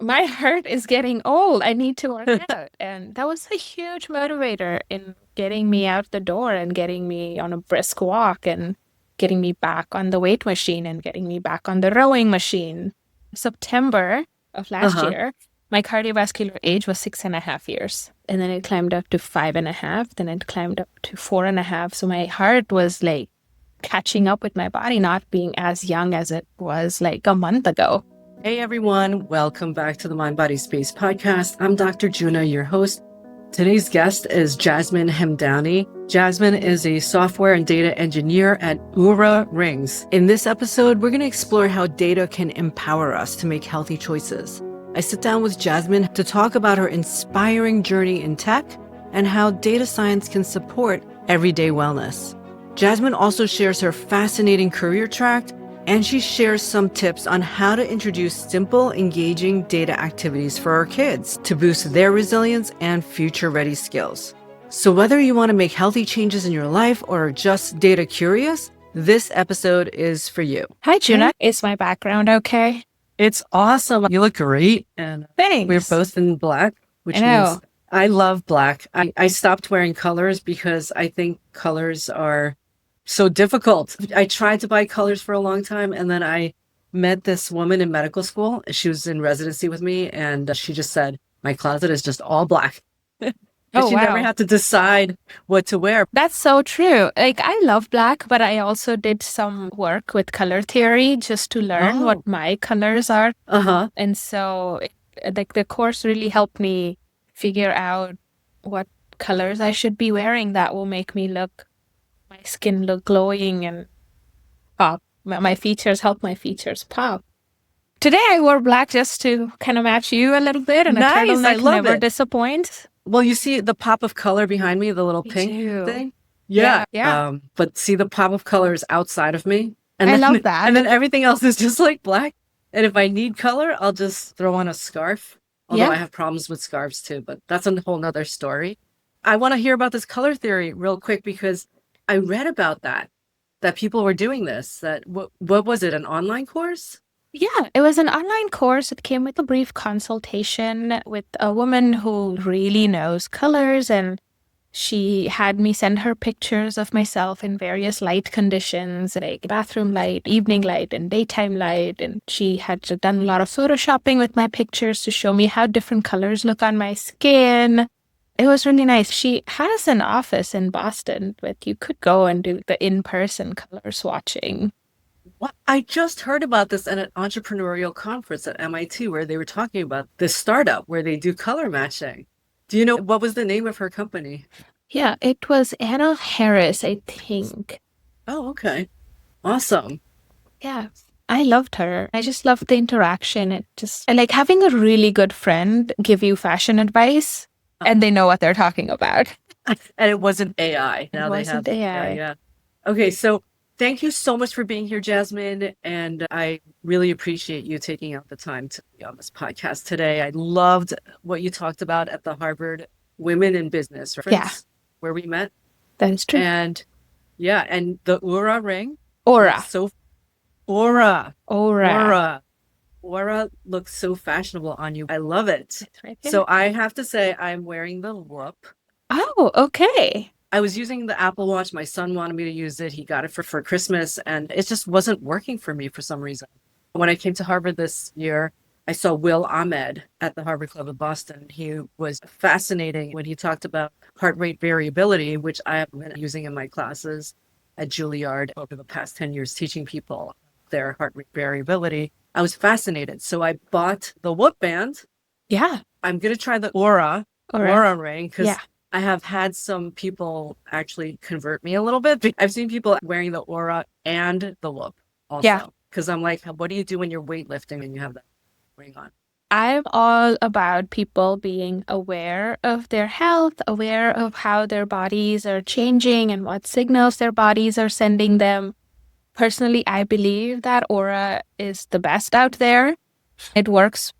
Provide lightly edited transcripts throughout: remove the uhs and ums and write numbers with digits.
my heart is getting old. I need to work out. And that was a huge motivator in getting me out the door and getting me on a brisk walk and getting me back on the weight machine and getting me back on the rowing machine. September of last Uh-huh. year, my cardiovascular age was 6.5 years. And then it climbed up to 5.5. Then it climbed up to 4.5. So my heart was like catching up with my body, not being as young as it was like a month ago. Hey everyone, welcome back to the Mind Body Space podcast. I'm Dr. Juna, your host. Today's guest is Jasmine Hemdani. Jasmine is a software and data engineer at Oura Rings. In this episode, we're going to explore how data can empower us to make healthy choices. I sit down with Jasmine to talk about her inspiring journey in tech and how data science can support everyday wellness. Jasmine also shares her fascinating career track, and she shares some tips on how to introduce simple, engaging data activities for our kids to boost their resilience and future-ready skills. So whether you want to make healthy changes in your life or are just data curious, this episode is for you. Hi, Juna. Is my background okay? It's awesome. You look great. And Thanks. we're both in black, which I know. means I love black. I stopped wearing colors because I think colors are so difficult. I tried to buy colors for a long time, and then I met this woman in medical school. She was in residency with me, and she just said, my closet is just all black. Oh, She never wow. had to decide what to wear. That's so true. Like, I love black, but I also did some work with color theory just to learn Oh, what my colors are. uh-huh. And so, like, the course really helped me figure out what colors I should be wearing that will make my skin look glowing and pop. My features help my features pop. Today I wore black just to kind of match you a little bit, and a Nice. I turtleneck love never it. disappoints. Well, you see the pop of color behind me, the little Me pink too. thing? Yeah, Yeah. yeah. But see the pop of color is outside of me. And I then love and that. then everything else is just like black. And if I need color, I'll just throw on a scarf. Although Yeah. I have problems with scarves too, but that's a whole nother story. I want to hear about this color theory real quick because I read about that people were doing this. That what was it, an online course? Yeah, it was an online course. It came with a brief consultation with a woman who really knows colors, and she had me send her pictures of myself in various light conditions, like bathroom light, evening light, and daytime light. And she had done a lot of photoshopping with my pictures to show me how different colors look on my skin. It was really nice. She has an office in Boston, but you could go and do the in-person color swatching. What? I just heard about this at an entrepreneurial conference at MIT where they were talking about this startup where they do color matching. Do you know what was the name of her company? Yeah, it was Anna Harris, I think. Oh, okay. Awesome. Yeah, I loved her. I just loved the interaction. I like having a really good friend give you fashion advice and they know what they're talking about. And it wasn't AI. It Now they have wasn't AI, AI. yeah. Okay, so thank you so much for being here, Jasmine. And I really appreciate you taking out the time to be on this podcast today. I loved what you talked about at the Harvard Women in Business Yeah, conference where we met. that is true. And yeah, and the Oura ring looks Aura. so Aura, Aura. Aura, Aura looks so fashionable on you. I love it. It's right here. So I have to say, I'm wearing the Whoop. Oh, okay. I was using the Apple Watch. My son wanted me to use it. He got it for Christmas, and it just wasn't working for me for some reason. When I came to Harvard this year, I saw Will Ahmed at the Harvard Club of Boston. He was fascinating when he talked about heart rate variability, which I have been using in my classes at Juilliard over the past 10 years, teaching people their heart rate variability. I was fascinated. So I bought the Whoop band. Yeah. I'm going to try the Aura, Aura. Aura ring, because Yeah. I have had some people actually convert me a little bit. I've seen people wearing the Aura and the Whoop also. Yeah. Because I'm like, what do you do when you're weightlifting and you have that ring on? I'm all about people being aware of their health, aware of how their bodies are changing and what signals their bodies are sending them. Personally, I believe that Aura is the best out there. It works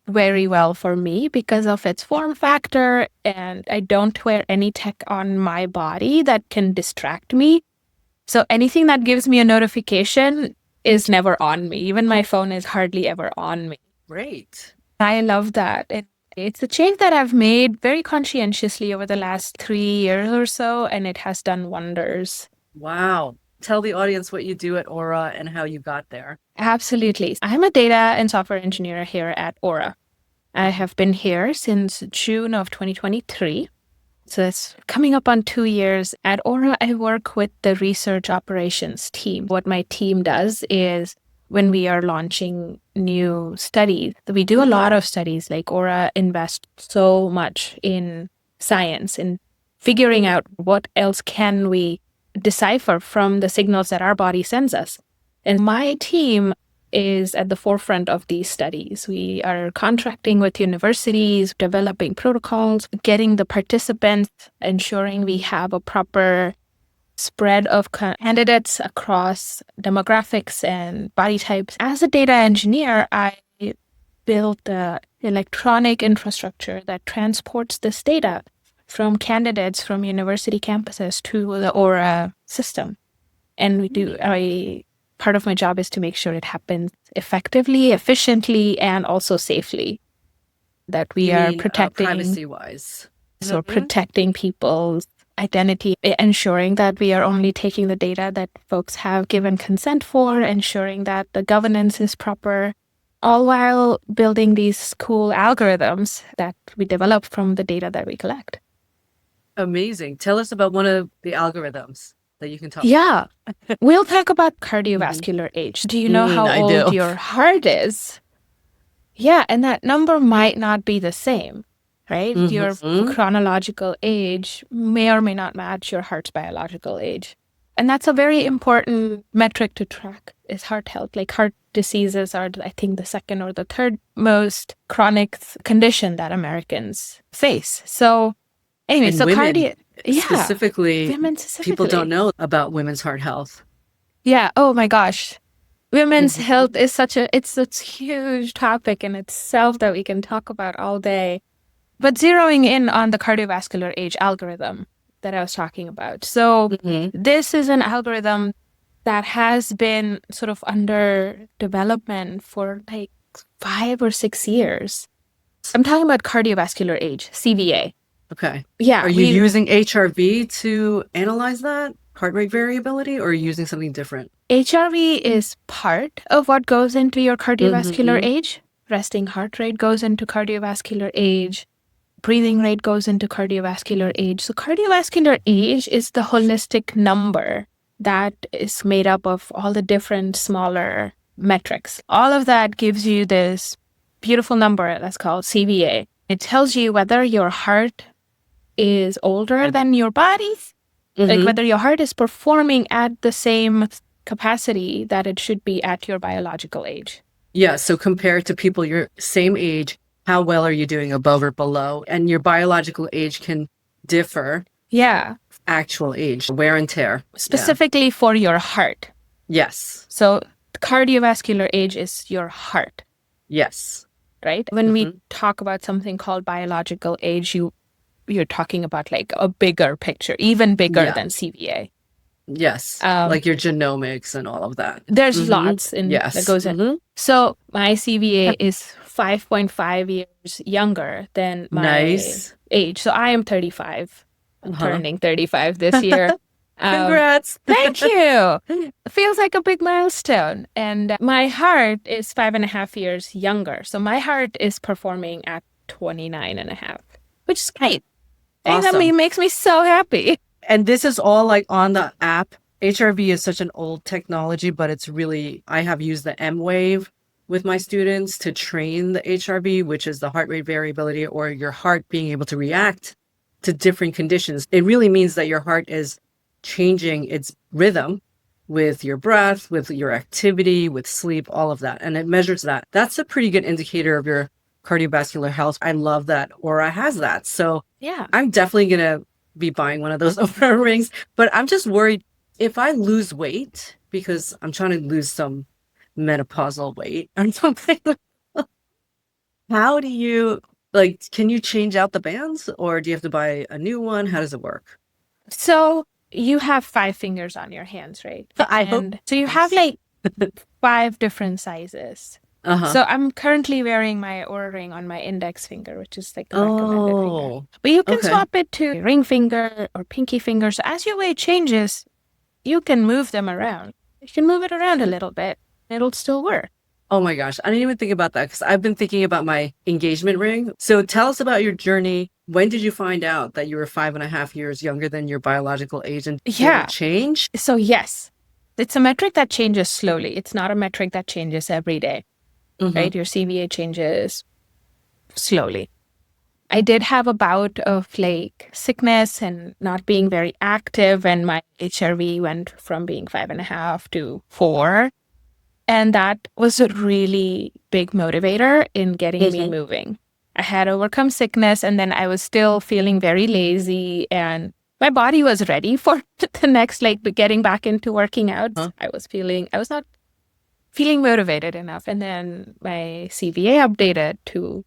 very well for me because of its form factor, and I don't wear any tech on my body that can distract me. So anything that gives me a notification is never on me. Even my phone is hardly ever on me. Great. I love that. It's a change that I've made very conscientiously over the last 3 years or so, and it has done wonders. Wow. Tell the audience what you do at Aura and how you got there. Absolutely. I'm a data and software engineer here at Aura. I have been here since June of 2023. So it's coming up on 2 years. At Aura, I work with the research operations team. What my team does is when we are launching new studies, we do a lot of studies. Like Aura invests so much in science and figuring out what else can we decipher from the signals that our body sends us. And my team is at the forefront of these studies. We are contracting with universities, developing protocols, getting the participants, ensuring we have a proper spread of candidates across demographics and body types. As a data engineer, I built the electronic infrastructure that transports this data from candidates from university campuses to the Aura system. And part of my job is to make sure it happens effectively, efficiently, and also safely. That we are protecting privacy-wise. So protecting people's identity, ensuring that we are only taking the data that folks have given consent for, ensuring that the governance is proper, all while building these cool algorithms that we develop from the data that we collect. Amazing. Tell us about one of the algorithms that you can talk about. We'll talk about cardiovascular age. Do you know how old your heart is? Yeah, and that number might not be the same, right? Your chronological age may or may not match your heart's biological age. And that's a very important metric to track is heart health. Like heart diseases are, I think, the second or the third most chronic condition that Americans face. So anyway, and so women, specifically, people don't know about women's heart health. Yeah. Oh my gosh. Women's health is it's a huge topic in itself that we can talk about all day. But zeroing in on the cardiovascular age algorithm that I was talking about. So this is an algorithm that has been sort of under development for like 5 or 6 years. I'm talking about cardiovascular age, CVA. Okay. Yeah. Are you using HRV to analyze that? Heart rate variability, or are you using something different? HRV is part of what goes into your cardiovascular age. Resting heart rate goes into cardiovascular age. Breathing rate goes into cardiovascular age. So cardiovascular age is the holistic number that is made up of all the different smaller metrics. All of that gives you this beautiful number that's called CVA. It tells you whether your heart is older than your body, like whether your heart is performing at the same capacity that it should be at your biological age. Yeah, so compared to people your same age, how well are you doing above or below? And your biological age can differ. Yeah. Actual age, wear and tear. Specifically for your heart. Yes. So cardiovascular age is your heart. Yes. Right? When we talk about something called biological age, you're talking about like a bigger picture, even bigger than CVA. Yes. Like your genomics and all of that. There's lots that goes in. So my CVA is 5.5 years younger than my age. So I am 35. I'm turning 35 this year. Congrats. Thank you. Feels like a big milestone. And my heart is 5.5 years younger. So my heart is performing at 29.5, which is great. Awesome. It makes me so happy. And this is all like on the app. HRV is such an old technology, but it's really, I have used the M-Wave with my students to train the HRV, which is the heart rate variability, or your heart being able to react to different conditions. It really means that your heart is changing its rhythm with your breath, with your activity, with sleep, all of that. And it measures that. That's a pretty good indicator of your cardiovascular health. I love that Aura has that. So yeah, I'm definitely going to be buying one of those Aura rings, but I'm just worried if I lose weight, because I'm trying to lose some menopausal weight or something. How do you, like, can you change out the bands, or do you have to buy a new one? How does it work? So you have 5 fingers on your hands, right? I hope. So you have like 5 different sizes. Uh-huh. So I'm currently wearing my Aura ring on my index finger, which is like the recommended finger. Oh, But you can okay. swap it to ring finger or pinky finger. So as your weight changes, you can move them around. You can move it around a little bit. It'll still work. Oh my gosh. I didn't even think about that because I've been thinking about my engagement ring. So tell us about your journey. When did you find out that you were 5.5 years younger than your biological age? And did Yeah. it change? So yes, it's a metric that changes slowly. It's not a metric that changes every day, Mm-hmm. right? Your CVA changes slowly. I did have a bout of like sickness and not being very active, and my HRV went from being 5.5 to 4. And that was a really big motivator in getting me moving. I had overcome sickness, and then I was still feeling very lazy, and my body was ready for the next, like getting back into working out. Huh? I was not feeling motivated enough. And then my CVA updated to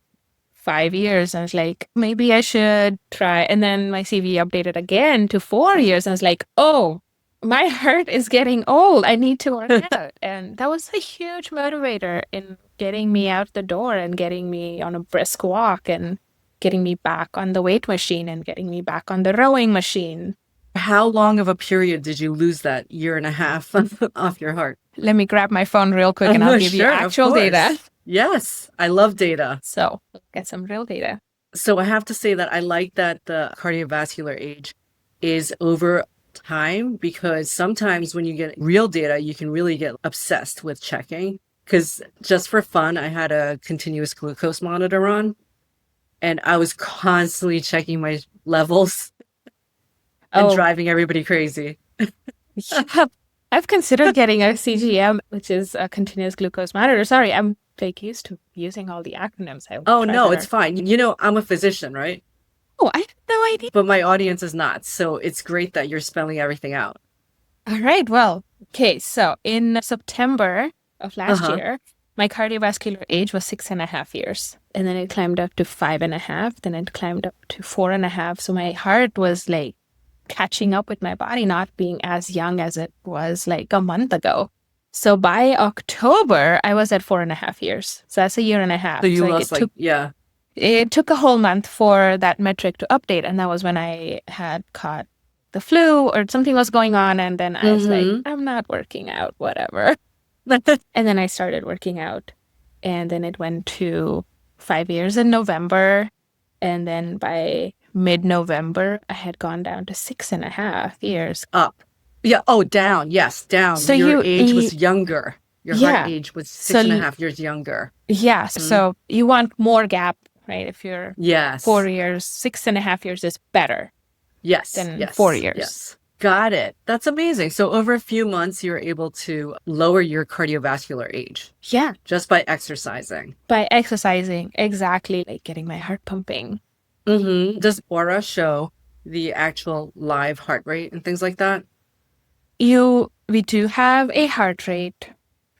5 years. And I was like, maybe I should try. And then my CVA updated again to 4 years. And I was like, oh, my heart is getting old. I need to work out. And that was a huge motivator in getting me out the door and getting me on a brisk walk and getting me back on the weight machine and getting me back on the rowing machine. How long of a period did you lose that year and a half off your heart? Let me grab my phone real quick and I'll give you Sure, of actual data. course. Yes, I love data. So get some real data. So I have to say that I like that the cardiovascular age is over time, because sometimes when you get real data, you can really get obsessed with checking. Because just for fun, I had a continuous glucose monitor on, and I was constantly checking my levels and Oh, driving everybody crazy. yeah. I've considered getting a CGM, which is a continuous glucose monitor. Sorry, I'm like used to using all the acronyms. I will Oh, try no, better. it's fine. You know, I'm a physician, right? Oh, I had no idea. But my audience is not. So it's great that you're spelling everything out. All right. Well, okay. So in September of last Uh-huh. year, my cardiovascular age was 6.5 years. And then it climbed up to 5.5. Then it climbed up to 4.5. So my heart was like catching up with my body, not being as young as it was like a month ago. So by October, I was at 4.5 years. So that's a year and a half. So you So, lost yeah. it took a whole month for that metric to update. And that was when I had caught the flu or something was going on. And then I was like, I'm not working out, whatever. And then I started working out. And then it went to 5 years in November. And then by mid-November, I had gone down to 6.5 years. Up. Yeah. Oh, down. Yes, down. So your you- age was you- younger. Your Yeah. heart age was So 6.5 years younger. Yeah. So you want more gap, right? If you're Yes. 4 years, 6.5 years is better. Yes. than yes, 4 years. Yes. Got it. That's amazing. So over a few months, you were able to lower your cardiovascular age Yeah. just by exercising. By exercising, exactly, like getting my heart pumping. Does Aura show the actual live heart rate and things like that? We do have a heart rate.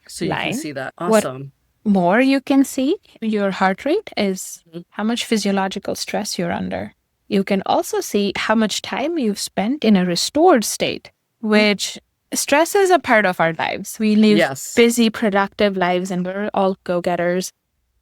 So you Line. can see that. What- Awesome. More you can see your heart rate is how much physiological stress you're under. You can also see how much time you've spent in a restored state, which stress is a part of our lives. We live Yes. busy, productive lives, and we're all go-getters.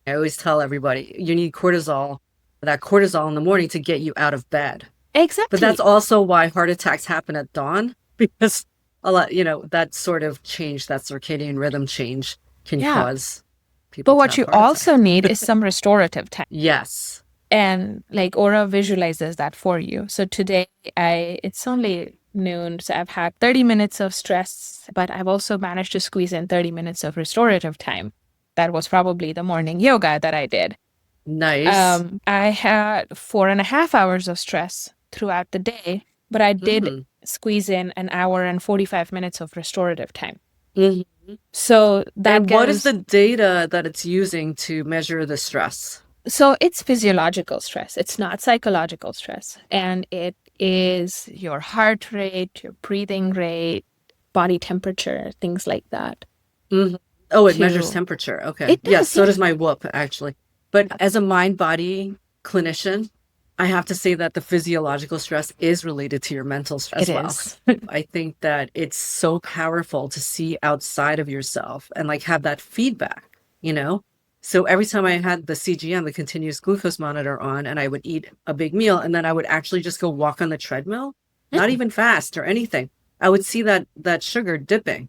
I always tell everybody you need cortisol, that cortisol in the morning to get you out of bed. Exactly. But that's also why heart attacks happen at dawn, because a lot, that sort of change, that circadian rhythm change can Yeah. cause people But to what have you heart attacks. also need is some restorative time. Yes. And like Aura visualizes that for you. So today it's only noon, so I've had 30 minutes of stress, but I've also managed to squeeze in 30 minutes of restorative time. That was probably the morning yoga that I did. Nice. I had 4.5 hours of stress throughout the day, but I did squeeze in an hour and 45 minutes of restorative time. Mhm. So that And what is gives- the data that it's using to measure the stress? So it's physiological stress. It's not psychological stress. And it is your heart rate, your breathing rate, body temperature, things like that. Oh, it To- measures temperature. Okay. It Yes, does, so yeah. does my Whoop, actually. But as a mind-body clinician, I have to say that the physiological stress is related to your mental stress It as well. is. I think that it's so powerful to see outside of yourself and like have that feedback. you know? So every time I had the CGM, the continuous glucose monitor on, and I would eat a big meal, and then I would actually just go walk on the treadmill, not even fast or anything. I would see that sugar dipping,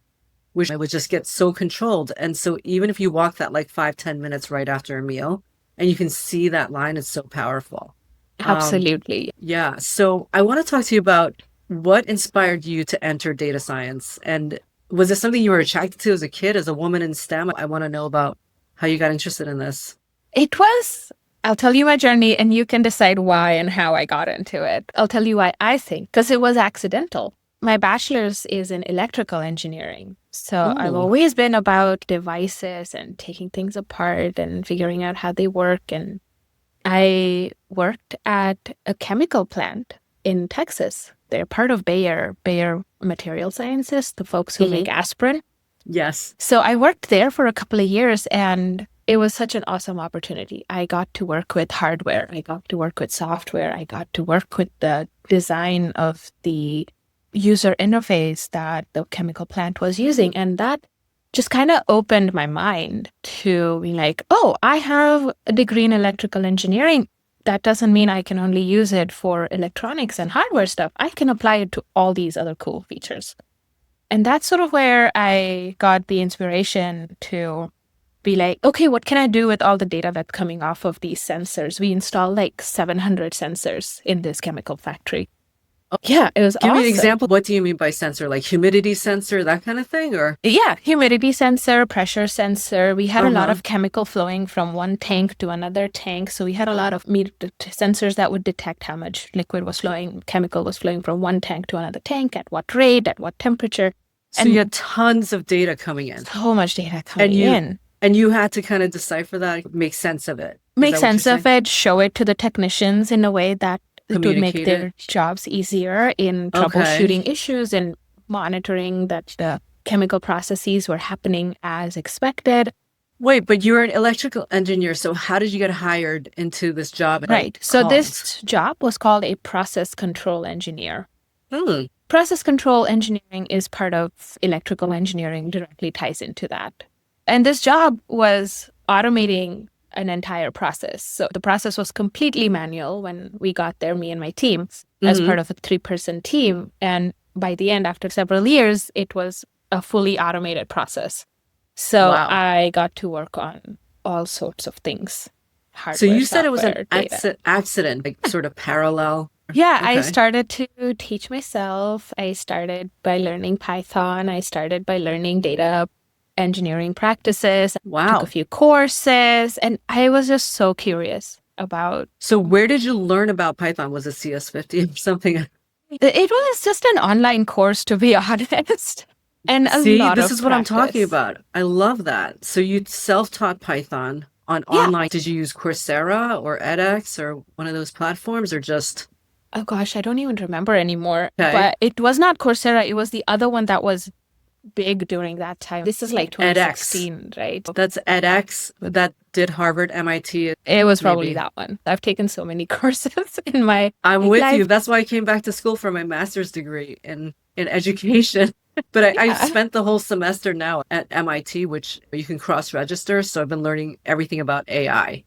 which I would just get so controlled. And so even if you walk that like 5-10 minutes right after a meal, and you can see that line, it's so powerful. Absolutely. Yeah. So I want to talk to you about what inspired you to enter data science. And was it something you were attracted to as a kid, as a woman in STEM? I want to know about how you got interested in this. It was, I'll tell you my journey and you can decide why and how I got into it. I'll tell you why I think, because it was accidental. My bachelor's is in electrical engineering. So I've Ooh. always been about devices and taking things apart and figuring out how they work. And I worked at a chemical plant in Texas. They're part of Bayer Material Sciences, the folks who make aspirin. Yes. So I worked there for a couple of years and it was such an awesome opportunity. I got to work with hardware. I got to work with software. I got to work with the design of the user interface that the chemical plant was using. And that just kind of opened my mind to be like, oh, I have a degree in electrical engineering. That doesn't mean I can only use it for electronics and hardware stuff. I can apply it to all these other cool features. And that's sort of where I got the inspiration to be like, okay, what can I do with all the data that's coming off of these sensors? We installed like 700 sensors in this chemical factory. Yeah, it was Give me an awesome. example. What do you mean by sensor? Like humidity sensor, that kind of thing? Or Yeah, humidity sensor, pressure sensor. We had a lot of chemical flowing from one tank to another tank. So we had a lot of sensors that would detect how much liquid was flowing, chemical was flowing from one tank to another tank, at what rate, at what temperature. so you had tons of data coming in. So much data coming in. And you had to kind of decipher that, make sense of it. Make sense of it, show it to the technicians in a way that it would make their jobs easier in troubleshooting issues and monitoring that the chemical processes were happening as expected. Wait, but you're an electrical engineer. So how did you get hired into this job? Right. So this job was called a process control engineer. Process control engineering is part of electrical engineering, directly ties into that. And this job was automating an entire process. So the process was completely manual when we got there, me and my team, as part of a 3-person team. And by the end, after several years, it was a fully automated process. So I got to work on all sorts of things. Hardware, so you said it was an accident, like sort of parallel. Yeah, I started to teach myself. I started by learning Python. I started by learning data engineering practices. Took a few courses, and I was just so curious about. So where did you learn about Python? Was it CS50 or something? It was just an online course, to be honest. And this is what I'm talking about. I love that. So you self-taught Python online. Did you use Coursera or edX or one of those platforms, or just? Oh gosh, I don't even remember anymore. Okay. But it was not Coursera. It was the other one that was big during that time. This is like 2016, edX. Right? That's edX. That did Harvard, MIT. It was probably that one. I've taken so many courses in my I'm with you. That's why I came back to school for my master's degree in education. But I spent the whole semester now at MIT, which you can cross-register. So I've been learning everything about AI.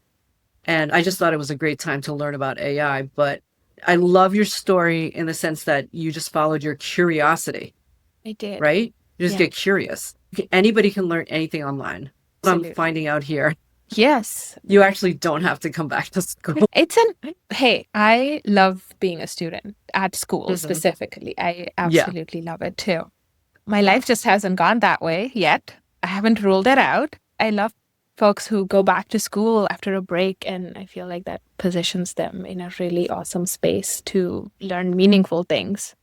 And I just thought it was a great time to learn about AI. But I love your story in the sense that you just followed your curiosity. I did. Right? You just get curious. Anybody can learn anything online. Absolutely. I'm finding out here. Yes. You actually don't have to come back to school. Hey, I love being a student at school specifically. I absolutely love it too. My life just hasn't gone that way yet. I haven't ruled it out. I love folks who go back to school after a break, and I feel like that positions them in a really awesome space to learn meaningful things.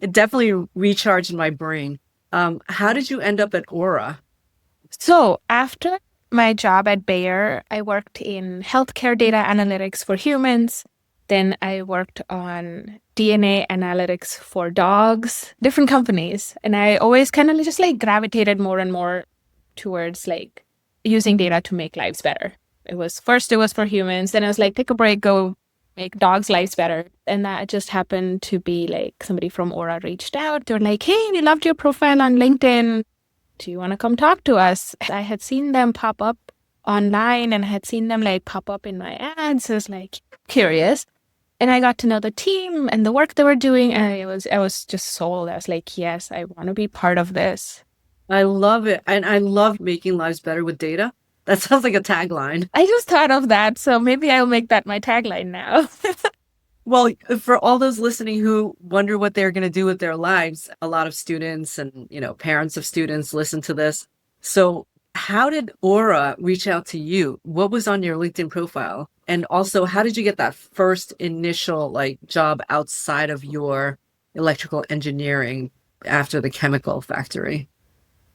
It definitely recharged my brain. How did you end up at Aura? So after my job at Bayer, I worked in healthcare data analytics for humans. Then I worked on DNA analytics for dogs, different companies. And I always kind of just like gravitated more and more towards like using data to make lives better. It was for humans. Then I was like, take a break, go make dogs' lives better. And that just happened to be like somebody from Aura reached out. They're like, hey, we loved your profile on LinkedIn. Do you want to come talk to us? I had seen them pop up online and I had seen them like pop up in my ads. I was like curious. And I got to know the team and the work they were doing. And I was just sold. I was like, yes, I want to be part of this. I love it. And I love making lives better with data. That sounds like a tagline. I just thought of that. So maybe I'll make that my tagline now. Well, for all those listening who wonder what they're going to do with their lives, a lot of students and, parents of students listen to this. So how did Aura reach out to you? What was on your LinkedIn profile? And also, how did you get that first initial job outside of your electrical engineering after the chemical factory?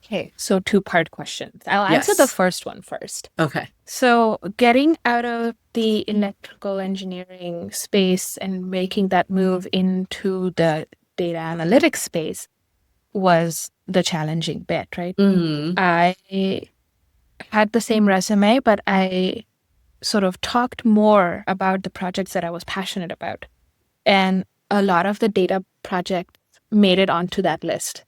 Okay, so two-part questions. I'll answer the first one first. Okay. So getting out of the electrical engineering space and making that move into the data analytics space was the challenging bit, right? Mm-hmm. I had the same resume, but I sort of talked more about the projects that I was passionate about. And a lot of the data projects made it onto that list.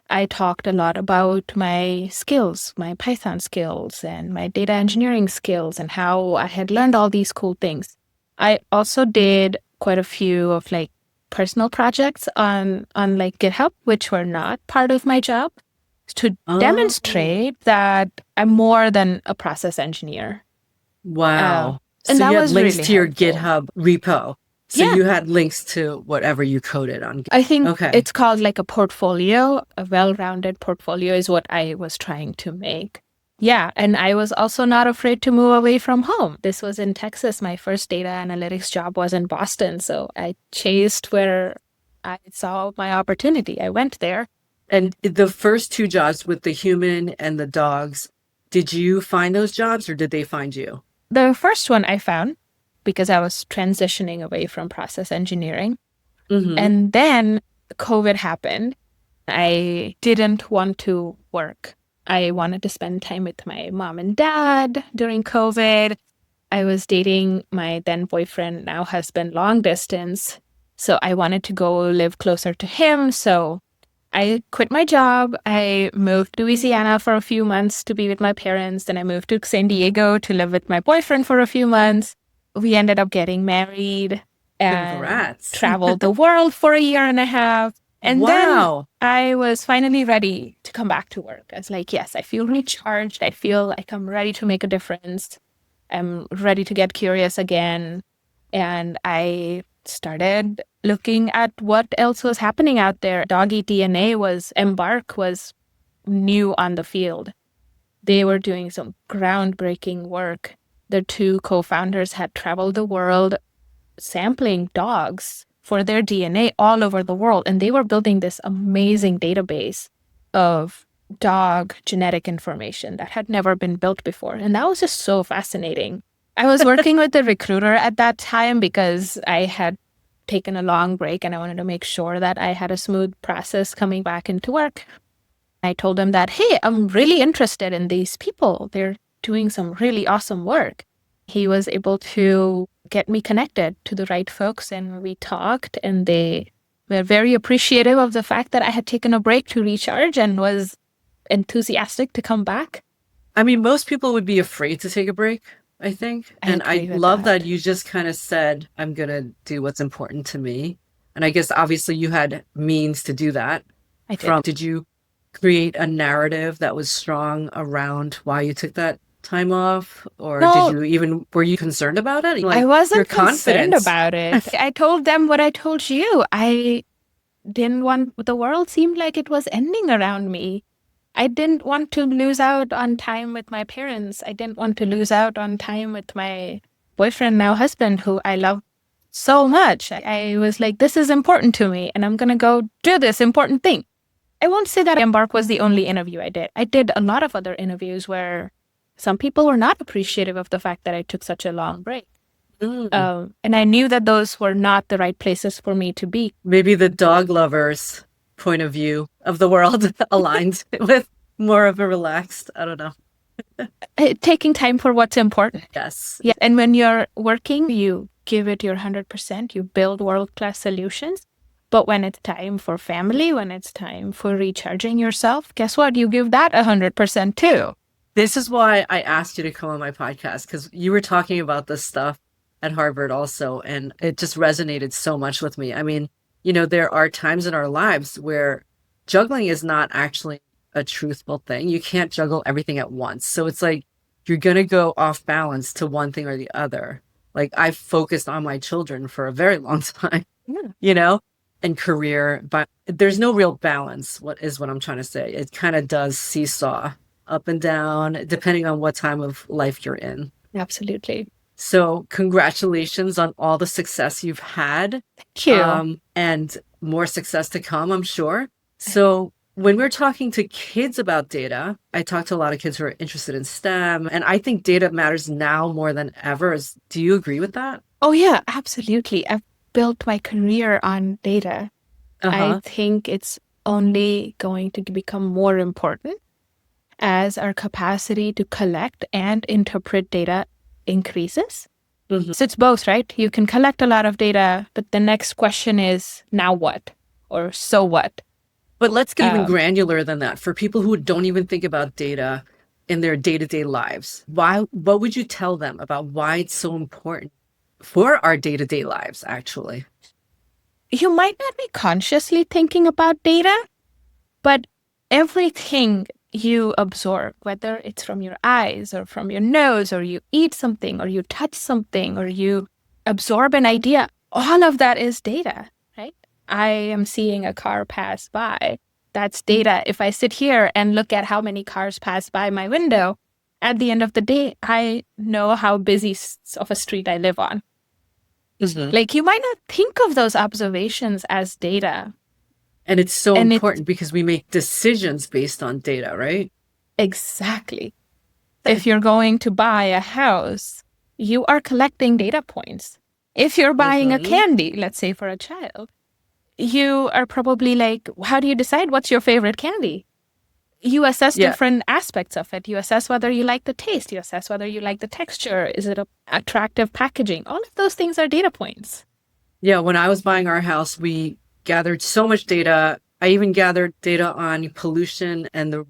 I talked a lot about my skills, my Python skills and my data engineering skills and how I had learned all these cool things. I also did quite a few of personal projects on GitHub, which were not part of my job, to demonstrate that I'm more than a process engineer. Wow. And so that you had was links really to your helpful. GitHub repo. So Yeah. you had links to whatever you coded on. I think Okay. it's called a portfolio. A well-rounded portfolio is what I was trying to make. Yeah, and I was also not afraid to move away from home. This was in Texas. My first data analytics job was in Boston. So I chased where I saw my opportunity. I went there. And the first two jobs with the human and the dogs, did you find those jobs or did they find you? The first one I found because I was transitioning away from process engineering. Mm-hmm. And then COVID happened. I didn't want to work. I wanted to spend time with my mom and dad during COVID. I was dating my then boyfriend, now husband, long distance. So I wanted to go live closer to him. So I quit my job. I moved to Louisiana for a few months to be with my parents. Then I moved to San Diego to live with my boyfriend for a few months. We ended up getting married and Congrats. traveled the world for a year and a half. And Wow. then I was finally ready to come back to work. I was like, yes, I feel recharged. I feel like I'm ready to make a difference. I'm ready to get curious again. And I started looking at what else was happening out there. Dog Eat DNA Embark was new on the field. They were doing some groundbreaking work. The two co-founders had traveled the world sampling dogs for their DNA all over the world. And they were building this amazing database of dog genetic information that had never been built before. And that was just so fascinating. I was working with the recruiter at that time because I had taken a long break and I wanted to make sure that I had a smooth process coming back into work. I told him that, hey, I'm really interested in these people. They're doing some really awesome work. He was able to get me connected to the right folks and we talked and they were very appreciative of the fact that I had taken a break to recharge and was enthusiastic to come back. I mean, most people would be afraid to take a break, I think. And I agree with love that. that you just kind of said, I'm going to do what's important to me. And I guess obviously you had means to do that. I did. Did you create a narrative that was strong around why you took that time off? Or No. were you concerned about it? I your wasn't concerned confidence. about it. I told them what I told you. I didn't want, the world seemed like it was ending around me. I didn't want to lose out on time with my parents. I didn't want to lose out on time with my boyfriend, now husband, who I love so much. I was like, this is important to me and I'm going to go do this important thing. I won't say that Embark was the only interview I did. I did a lot of other interviews where some people were not appreciative of the fact that I took such a long break. Mm. And I knew that those were not the right places for me to be. Maybe the dog lovers' point of view of the world aligned with more of a relaxed, I don't know. Taking time for what's important. Yes. Yeah. And when you're working, you give it your 100%. You build world-class solutions. But when it's time for family, when it's time for recharging yourself, guess what? You give that 100% too. This is why I asked you to come on my podcast, because you were talking about this stuff at Harvard also, and it just resonated so much with me. I mean, there are times in our lives where juggling is not actually a truthful thing. You can't juggle everything at once. So it's like you're going to go off balance to one thing or the other. Like I've focused on my children for a very long time, and career, but there's no real balance. What I'm trying to say. It kind of does seesaw up and down, depending on what time of life you're in. Absolutely. So congratulations on all the success you've had. Thank you. And more success to come, I'm sure. So when we're talking to kids about data, I talk to a lot of kids who are interested in STEM, and I think data matters now more than ever. Do you agree with that? Oh, yeah, absolutely. I've built my career on data. I think it's only going to become more important as our capacity to collect and interpret data increases. Mm-hmm. So it's both, right? You can collect a lot of data, but the next question is, now what? Or so what? But let's get even granular than that. For people who don't even think about data in their day-to-day lives, what would you tell them about why it's so important for our day-to-day lives, actually? You might not be consciously thinking about data, but everything you absorb, whether it's from your eyes or from your nose, or you eat something, or you touch something, or you absorb an idea, all of that is data, right? I am seeing a car pass by. That's data. If I sit here and look at how many cars pass by my window, at the end of the day, I know how busy of a street I live on. Mm-hmm. Like, you might not think of those observations as data. And it's so important because we make decisions based on data, right? Exactly. If you're going to buy a house, you are collecting data points. If you're buying a candy, let's say for a child, you are probably like, how do you decide what's your favorite candy? You assess different aspects of it. You assess whether you like the taste. You assess whether you like the texture. Is it attractive packaging? All of those things are data points. Yeah, when I was buying our house, we gathered so much data. I even gathered data on pollution and the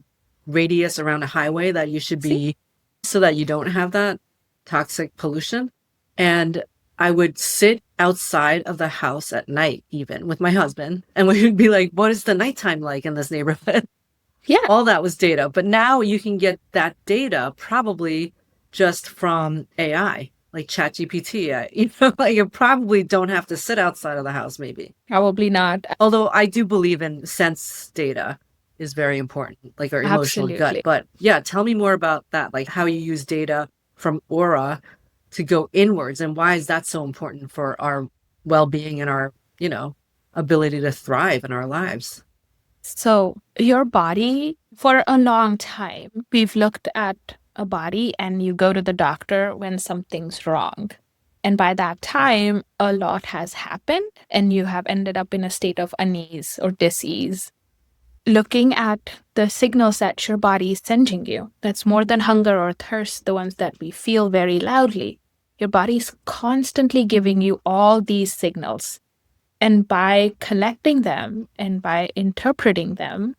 radius around a highway that you should be so that you don't have that toxic pollution. And I would sit outside of the house at night, even with my husband, and we would be like, what is the nighttime like in this neighborhood? Yeah. All that was data. But now you can get that data probably just from AI, like ChatGPT. You probably don't have to sit outside of the house, maybe. Probably not. Although I do believe in sense data is very important, like our emotional gut. But yeah, tell me more about that, like how you use data from Aura to go inwards, and why is that so important for our well-being and our, ability to thrive in our lives? So your body, for a long time, we've looked at a body and you go to the doctor when something's wrong. And by that time, a lot has happened and you have ended up in a state of unease or dis-ease. Looking at the signals that your body is sending you, that's more than hunger or thirst, the ones that we feel very loudly. Your body's constantly giving you all these signals. And by collecting them and by interpreting them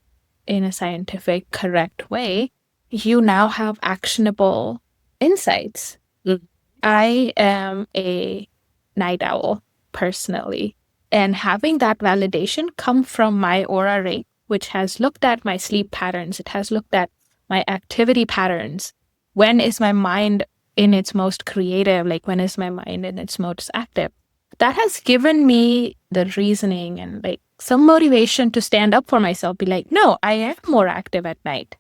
in a scientific, correct way, you now have actionable insights. Mm. I am a night owl, personally. And having that validation come from my Aura Ring, which has looked at my sleep patterns, it has looked at my activity patterns. When is my mind in its most creative? Like, when is my mind in its most active? That has given me the reasoning and like some motivation to stand up for myself, be like, no, I am more active at night.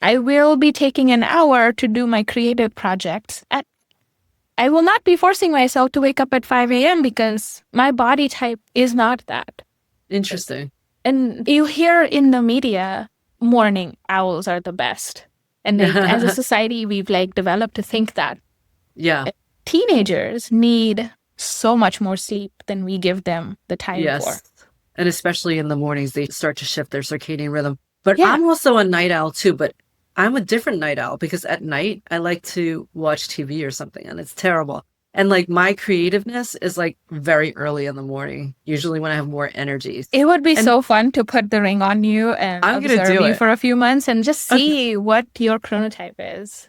I will be taking an hour to do my creative projects. I will not be forcing myself to wake up at 5 a.m. because my body type is not that. Interesting. And you hear in the media, morning owls are the best. And as a society, we've like developed to think that. Yeah. Teenagers need so much more sleep than we give them the time for. And especially in the mornings, they start to shift their circadian rhythm. But I'm also a night owl too, but I'm a different night owl because at night I like to watch TV or something, and it's terrible. And like my creativeness is like very early in the morning, usually when I have more energy. It would be And so fun to put the ring on you and I'm gonna observe do you it. for a few months and just Okay. see what your chronotype is.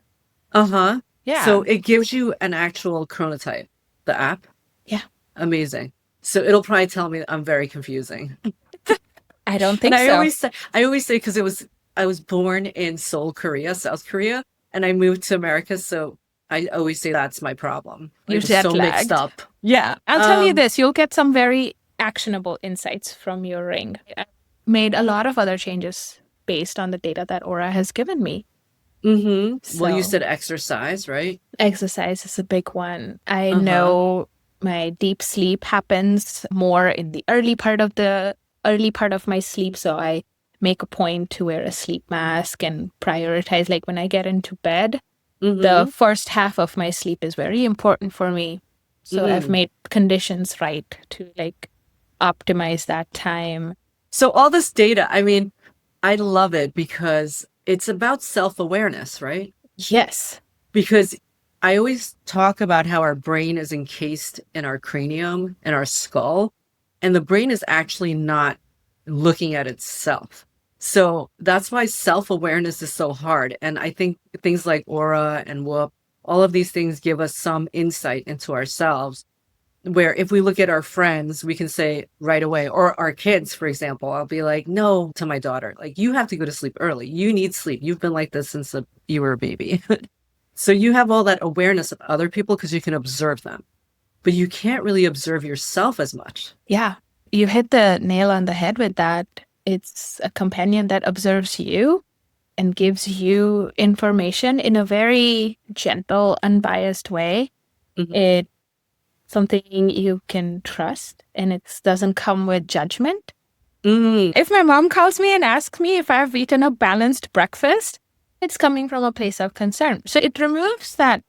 Uh-huh. Yeah. So it gives you an actual chronotype, the app. Yeah. Amazing. So it'll probably tell me that I'm very confusing. I don't And think I so. always say because I was born in Seoul, Korea, South Korea, and I moved to America, so I always say that's my problem. You're It was jet so mixed lagged. up. Yeah. I'll tell you this, you'll get some very actionable insights from your ring. I made a lot of other changes based on the data that Aura has given me. Mm-hmm. Well, you So said exercise, right? exercise is a big one. I Uh-huh. know my deep sleep happens more in the early part of my sleep, so I make a point to wear a sleep mask and prioritize like when I get into bed. Mm-hmm. The first half of my sleep is very important for me. So I've Mm-hmm. made conditions right to like optimize that time. So all this data, I mean, I love it because it's about self-awareness, right? Yes. Because I always talk about how our brain is encased in our cranium and our skull, and the brain is actually not looking at itself. So that's why self-awareness is so hard. And I think things like Aura and Whoop, all of these things give us some insight into ourselves. Where if we look at our friends, we can say right away, or our kids, for example, I'll be like, no, to my daughter, like, you have to go to sleep early. You need sleep. You've been like this since you were a baby. So you have all that awareness of other people because you can observe them, but you can't really observe yourself as much. Yeah. You hit the nail on the head with that. It's a companion that observes you and gives you information in a very gentle, unbiased way. Mhm. It's something you can trust, and it doesn't come with judgment. Mm. If my mom calls me and asks me if I've eaten a balanced breakfast, it's coming from a place of concern. So it removes that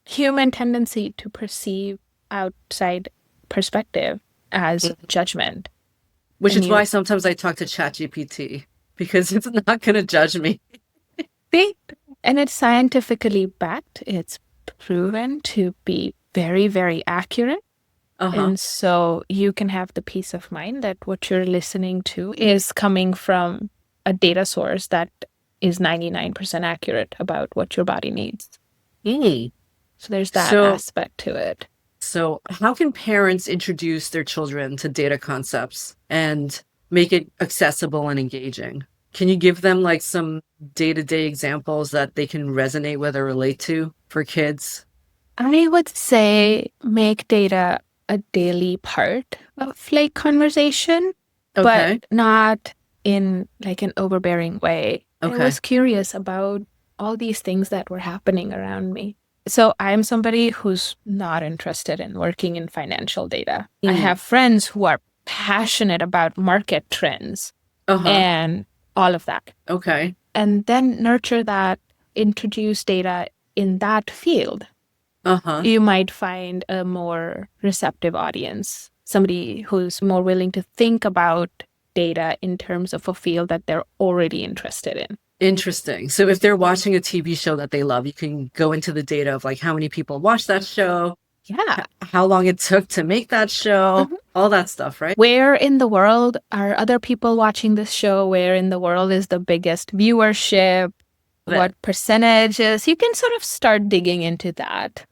human tendency to perceive outside perspective as judgment. Which And is why sometimes I talk to ChatGPT because it's not going to judge me. see, and it's scientifically backed. It's proven to be very, very accurate. Uh-huh. And so you can have the peace of mind that what you're listening to is coming from a data source that is 99% accurate about what your body needs. Mm. So there's that So- aspect to it. So how can parents introduce their children to data concepts and make it accessible and engaging? Can you give them like some day-to-day examples that they can resonate with or relate to for kids? I would say make data a daily part of like conversation, Okay. but not in like an overbearing way. I Okay. was curious about all these things that were happening around me. So I'm somebody who's not interested in working in financial data. I Mm. have friends who are passionate about market trends Uh-huh. and all of that. Okay. And then nurture that, introduce data in that field. Uh-huh. You might find a more receptive audience, somebody who's more willing to think about data in terms of a field that they're already interested in. Interesting. So if they're watching a TV show that they love, you can go into the data of like how many people watch that show, Yeah. how long it took to make that show, Mhm. all that stuff, right? Where in the world are other people watching this show? Where in the world is the biggest viewership? What percentages? You can sort of start digging into that.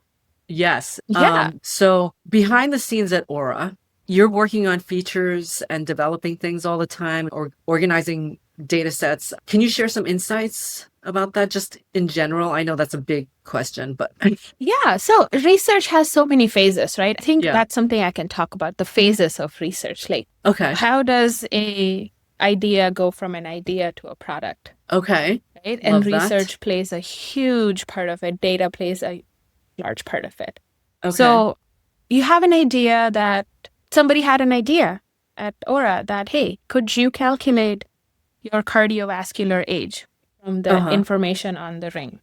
Yes. Yeah. So behind the scenes at Aura, you're working on features and developing things all the time or organizing data sets. Can you share some insights about that just in general? I know that's a big question, but Yeah. So research has so many phases, right? I think Yeah. that's something I can talk about, the phases of research. Like, okay. how does a idea go from an idea to a product, Okay. right? And Love that. research plays a huge part of it. Data plays a large part of it. Okay. So you have an idea that somebody had an idea at Aura that, hey, could you calculate your cardiovascular age from the Uh-huh. information on the ring?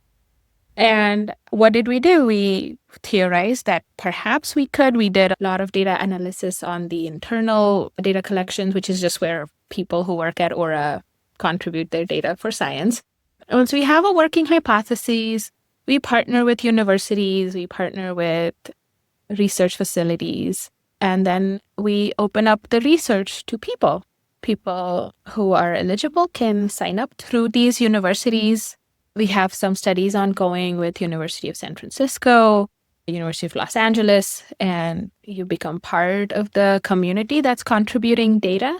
And what did we do? We theorized that perhaps we could. We did a lot of data analysis on the internal data collections, which is just where people who work at Aura contribute their data for science. Once we have a working hypothesis, we partner with universities, we partner with research facilities. And then we open up the research to people. People who are eligible can sign up through these universities. We have some studies ongoing with University of San Francisco, University of Los Angeles, and you become part of the community that's contributing data.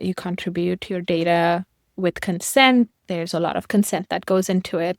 You contribute your data with consent. There's a lot of consent that goes into it.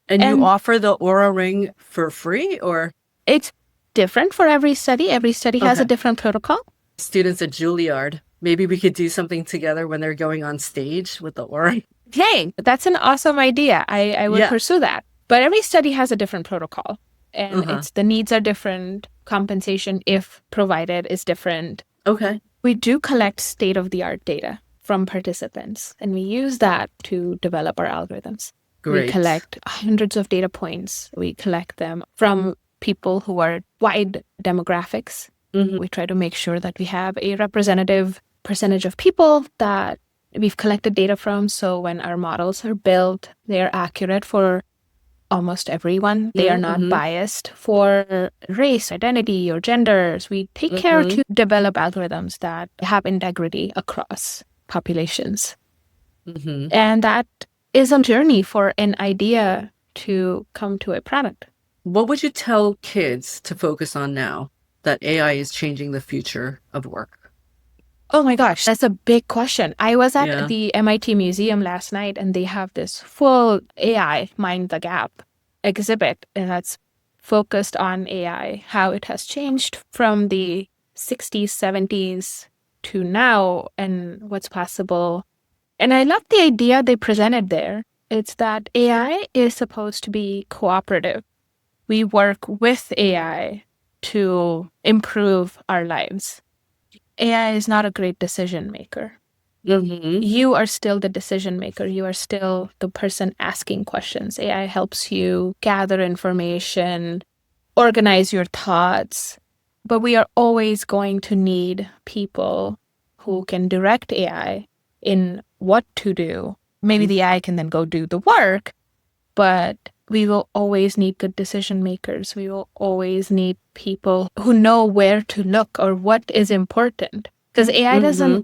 And you offer the Aura Ring for free, or? It's different for every study. Every study has a different protocol. Students at Juilliard, maybe we could do something together when they're going on stage with the Aura. Hey, that's an awesome idea. I would pursue that. But every study has a different protocol. And the needs are different. Compensation, if provided, is different. Okay. We do collect state-of-the-art data from participants, and we use that to develop our algorithms. Great. We collect hundreds of data points. We collect them from people who are wide demographics. We try to make sure that we have a representative percentage of people that we've collected data from. So when our models are built, they are accurate for almost everyone. They are not biased for race, identity, or genders. We take care to develop algorithms that have integrity across populations. And that is a journey for an idea to come to a product. What would you tell kids to focus on now that AI is changing the future of work? Oh my gosh, that's a big question. I was at the MIT Museum last night, and they have this full AI Mind the Gap exhibit, and that's focused on AI, how it has changed from the 60s, 70s to now, and what's possible. And I love the idea they presented there. It's that AI is supposed to be cooperative. We work with AI to improve our lives. AI is not a great decision maker. You are still the decision maker. You are still the person asking questions. AI helps you gather information, organize your thoughts. But we are always going to need people who can direct AI in what to do. Maybe the AI can then go do the work, but we will always need good decision makers. We will always need people who know where to look or what is important. Because AI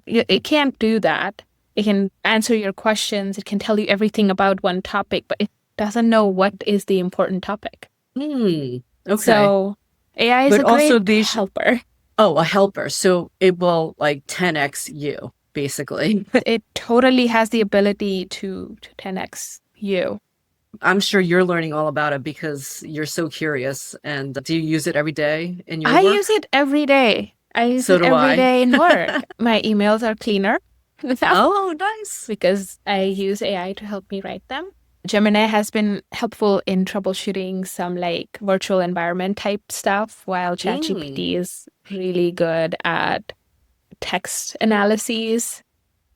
it can't do that. It can answer your questions. It can tell you everything about one topic, but it doesn't know what is the important topic. Okay. So AI is a great helper. Oh, a helper. So it will like 10x you, basically. It totally has the ability to 10x you. I'm sure you're learning all about it because you're so curious. And do you use it every day in your work? I use it every day. I use it every day in work. My emails are cleaner. Oh, nice. Because I use AI to help me write them. Gemini has been helpful in troubleshooting some like virtual environment type stuff, while ChatGPT is really good at text analyses.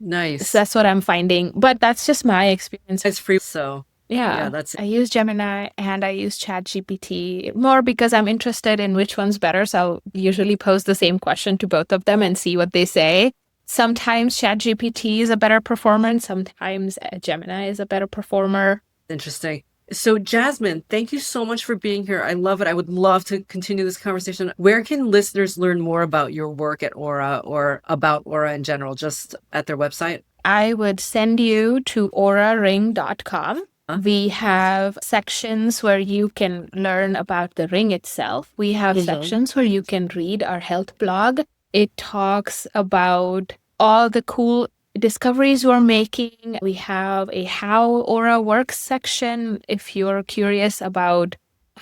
Nice. So that's what I'm finding. But that's just my experience. It's free, so yeah, I use Gemini and I use ChatGPT more because I'm interested in which one's better. So I'll usually pose the same question to both of them and see what they say. Sometimes ChatGPT is a better performer, and sometimes Gemini is a better performer. Interesting. So Jasmine, thank you so much for being here. I love it. I would love to continue this conversation. Where can listeners learn more about your work at Aura or about Aura in general, just at their website? I would send you to auraring.com. We have sections where you can learn about the ring itself. We have sections where you can read our health blog. It talks about all the cool discoveries we're making. We have a How Aura Works section if you're curious about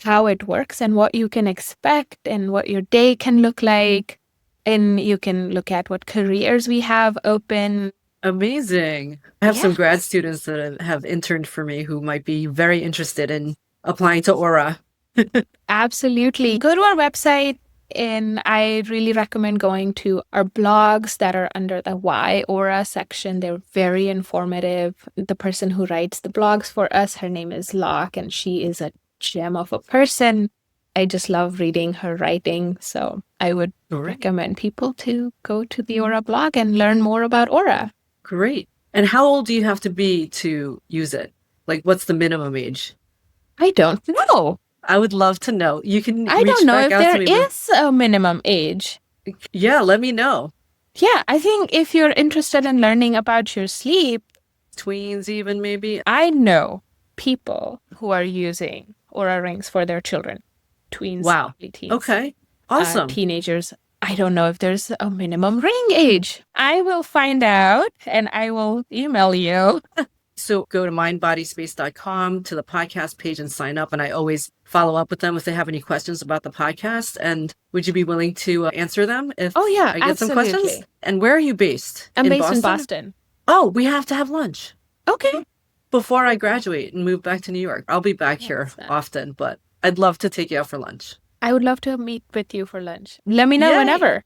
how it works and what you can expect and what your day can look like. And you can look at what careers we have open. Amazing. I have some grad students that have interned for me who might be very interested in applying to Aura. Absolutely. Go to our website, and I really recommend going to our blogs that are under the Why Aura section. They're very informative. The person who writes the blogs for us, her name is Locke, and she is a gem of a person. I just love reading her writing. So I would recommend people to go to the Aura blog and learn more about Aura. Great. And how old do you have to be to use it? Like, what's the minimum age? I don't know. I would love to know. You can I reach don't know back if out there to me. is a minimum age. Yeah, let me know. Yeah, I think if you're interested in learning about your sleep, Tweens even maybe. I know people who are using Oura rings for their children. Tweens, Wow. early teens, Okay. Awesome. teenagers. I don't know if there's a minimum ring age. I will find out and I will email you. So go to mindbodyspace.com to the podcast page and sign up. And I always follow up with them if they have any questions about the podcast. And would you be willing to answer them if Oh, yeah, I get some questions? absolutely. And where are you based? I'm based in Boston. Oh, we have to have lunch Okay. before I graduate and move back to New York. I'll be back here That's nice. often, but I'd love to take you out for lunch. I would love to meet with you for lunch. Let me know Yay. whenever.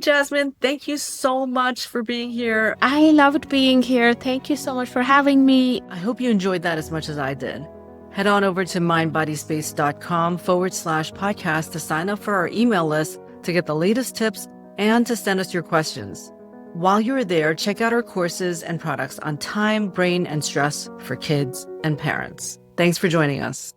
Jasmine, thank you so much for being here. I loved being here. Thank you so much for having me. I hope you enjoyed that as much as I did. Head on over to mindbodyspace.com/podcast to sign up for our email list to get the latest tips and to send us your questions. While you're there, check out our courses and products on time, brain, and stress for kids and parents. Thanks for joining us.